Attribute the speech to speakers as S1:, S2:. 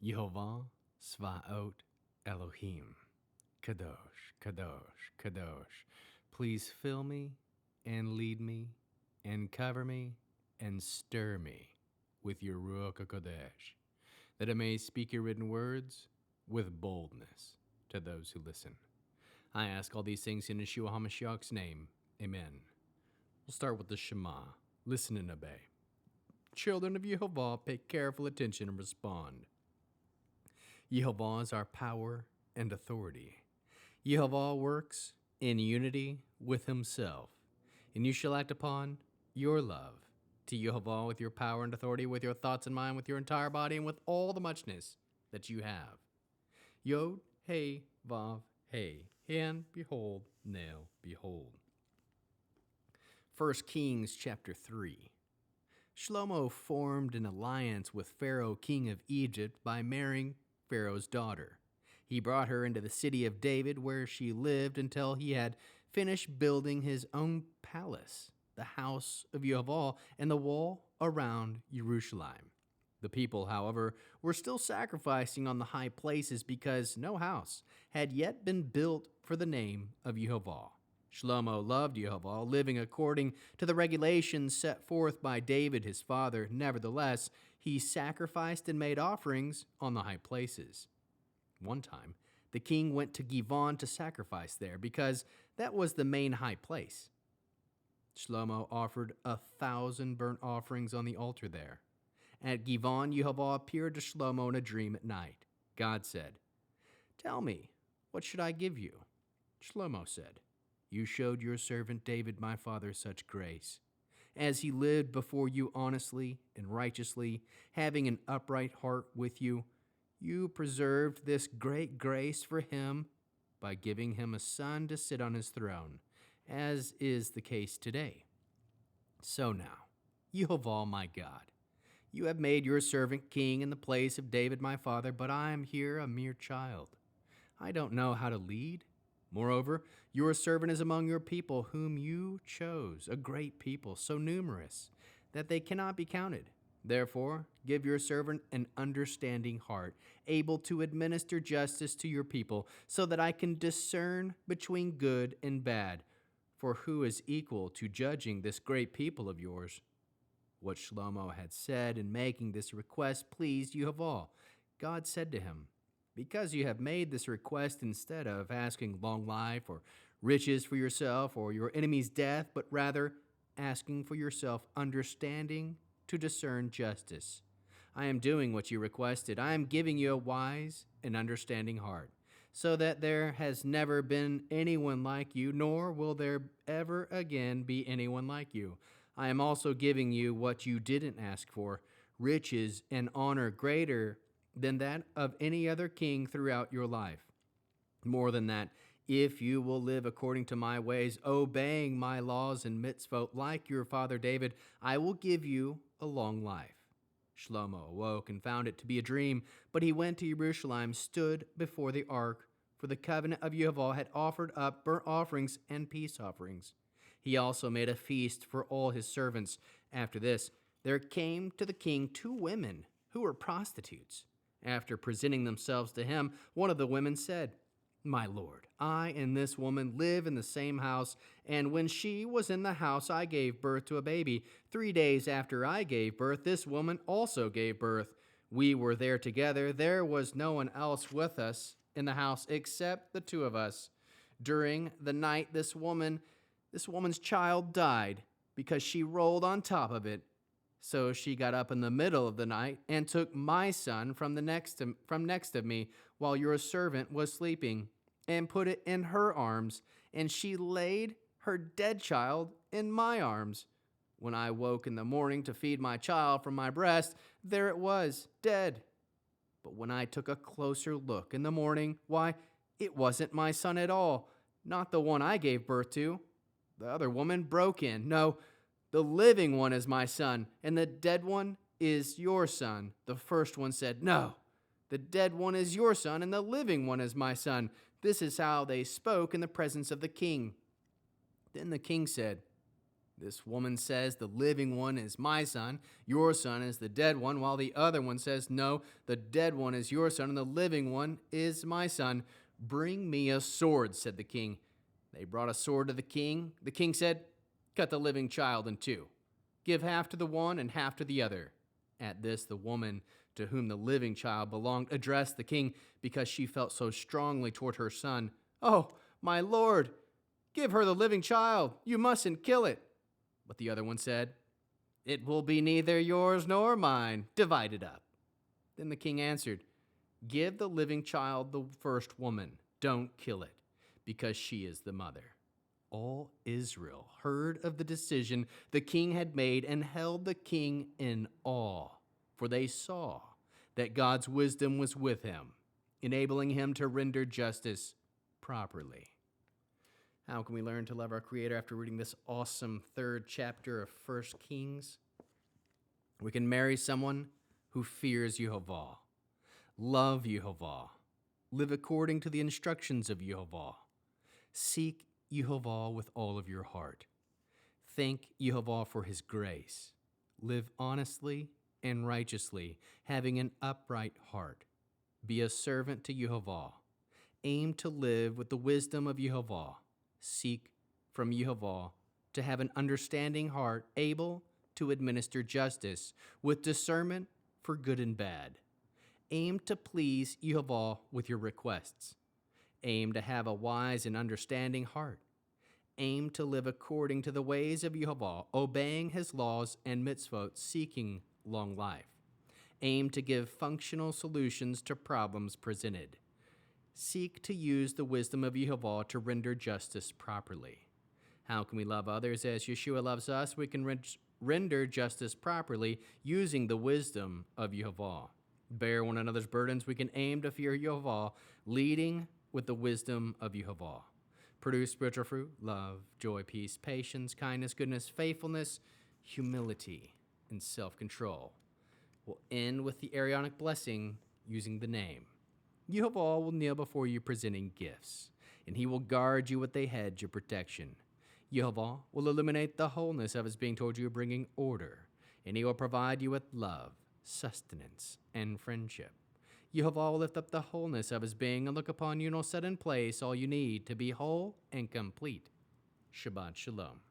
S1: Yehova Svaot Elohim. Kadosh, Kadosh, Kadosh. Please fill me and lead me and cover me and stir me with your Ruach HaKodesh, that I may speak your written words with boldness to those who listen. I ask all these things in Yeshua HaMashiach's name. Amen. We'll start with the Shema. Listen and obey. Children of Yehovah, pay careful attention and respond. Yehovah is our power and authority. Yehovah works in unity with himself, and you shall act upon your love to Yehovah with your power and authority, with your thoughts in mind, with your entire body, and with all the muchness that you have. Yod, Hey, Vav, Hey, and behold, Nail, behold. 1 Kings chapter 3. Shlomo formed an alliance with Pharaoh, king of Egypt, by marrying Pharaoh's daughter. He brought her into the city of David, where she lived until he had finished building his own palace, the house of Yehova, and the wall around Jerusalem. The people, however, were still sacrificing on the high places because no house had yet been built for the name of Yehova. Shlomo loved Yehova, living according to the regulations set forth by David his father. Nevertheless, he sacrificed and made offerings on the high places. One time, the king went to Givon to sacrifice there because that was the main high place. Shlomo offered 1,000 burnt offerings on the altar there. At Givon, Yehova appeared to Shlomo in a dream at night. God said, "Tell me, what should I give you?" Shlomo said, "You showed your servant David, my father, such grace. As he lived before you honestly and righteously, having an upright heart with you, you preserved this great grace for him by giving him a son to sit on his throne, as is the case today. So now, Yehovah, my God, you have made your servant king in the place of David, my father, but I am here a mere child. I don't know how to lead. Moreover, your servant is among your people whom you chose, a great people, so numerous that they cannot be counted. Therefore, give your servant an understanding heart, able to administer justice to your people, so that I can discern between good and bad. For who is equal to judging this great people of yours?" What Shlomo had said in making this request pleased Yehovah. God said to him, "Because you have made this request instead of asking long life or riches for yourself or your enemy's death, but rather asking for yourself understanding to discern justice, I am doing what you requested. I am giving you a wise and understanding heart, so that there has never been anyone like you, nor will there ever again be anyone like you. I am also giving you what you didn't ask for, riches and honor greater than that of any other king throughout your life. More than that, if you will live according to my ways, obeying my laws and mitzvot like your father David, I will give you a long life." Shlomo awoke and found it to be a dream, but he went to Jerusalem, stood before the ark, for the covenant of Yehova had offered up burnt offerings and peace offerings. He also made a feast for all his servants. After this, there came to the king 2 women who were prostitutes. After presenting themselves to him, one of the women said, "My lord, I and this woman live in the same house, and when she was in the house, I gave birth to a baby. 3 days after I gave birth, this woman also gave birth. We were there together. There was no one else with us in the house except the 2 of us. During the night, this woman's child died because she rolled on top of it. So she got up in the middle of the night and took my son from next of me while your servant was sleeping and put it in her arms, and she laid her dead child in my arms. When I woke in the morning to feed my child from my breast, there it was, dead. But when I took a closer look in the morning, why, it wasn't my son at all, not the one I gave birth to." The other woman broke in, "No, the living one is my son, and the dead one is your son." The first one said, "No, the dead one is your son, and the living one is my son." This is how they spoke in the presence of the king. Then the king said, This woman says the living one is my son, your son is the dead one, while the other one says, no, the dead one is your son, and the living one is my son. Bring me a sword, said the king. They brought a sword to the king. The king said, cut the living child in two. Give half to the one and half to the other. At this, the woman to whom the living child belonged addressed the king because she felt so strongly toward her son. Oh, my lord, give her the living child. You mustn't kill it. But the other one said, it will be neither yours nor mine. Divide it up. Then the king answered, give the living child the first woman. Don't kill it, because she is the mother. All Israel heard of the decision the king had made and held the king in awe, for they saw that God's wisdom was with him, enabling him to render justice properly. How can we learn to love our Creator after reading this awesome third chapter of 1 Kings? We can marry someone who fears Yehova, love Yehova, live according to the instructions of Yehova, seek Yehova with all of your heart, thank Yehova for his grace, live honestly and righteously, having an upright heart, be a servant to Yehova, aim to live with the wisdom of Yehova, seek from Yehova to have an understanding heart, able to administer justice with discernment for good and bad. Aim to please Yehova with your requests. Aim to have a wise and understanding heart. Aim to live according to the ways of Yehova, obeying his laws and mitzvot, seeking long life. Aim to give functional solutions to problems presented. Seek to use the wisdom of Yehova to render justice properly. How can we love others as Yeshua loves us? We can render justice properly using the wisdom of Yehova. Bear one another's burdens. We can aim to fear Yehova, leading with the wisdom of Yehova. Produce spiritual fruit, love, joy, peace, patience, kindness, goodness, faithfulness, humility, and self-control. We'll end with the Aaronic blessing using the name. Yehova will kneel before you presenting gifts, and he will guard you with a hedge of protection. Yehova will illuminate the wholeness of his being toward you, bringing order, and he will provide you with love, sustenance, and friendship. Yehova will lift up the wholeness of his being and look upon you and will set in place all you need to be whole and complete. Shabbat Shalom.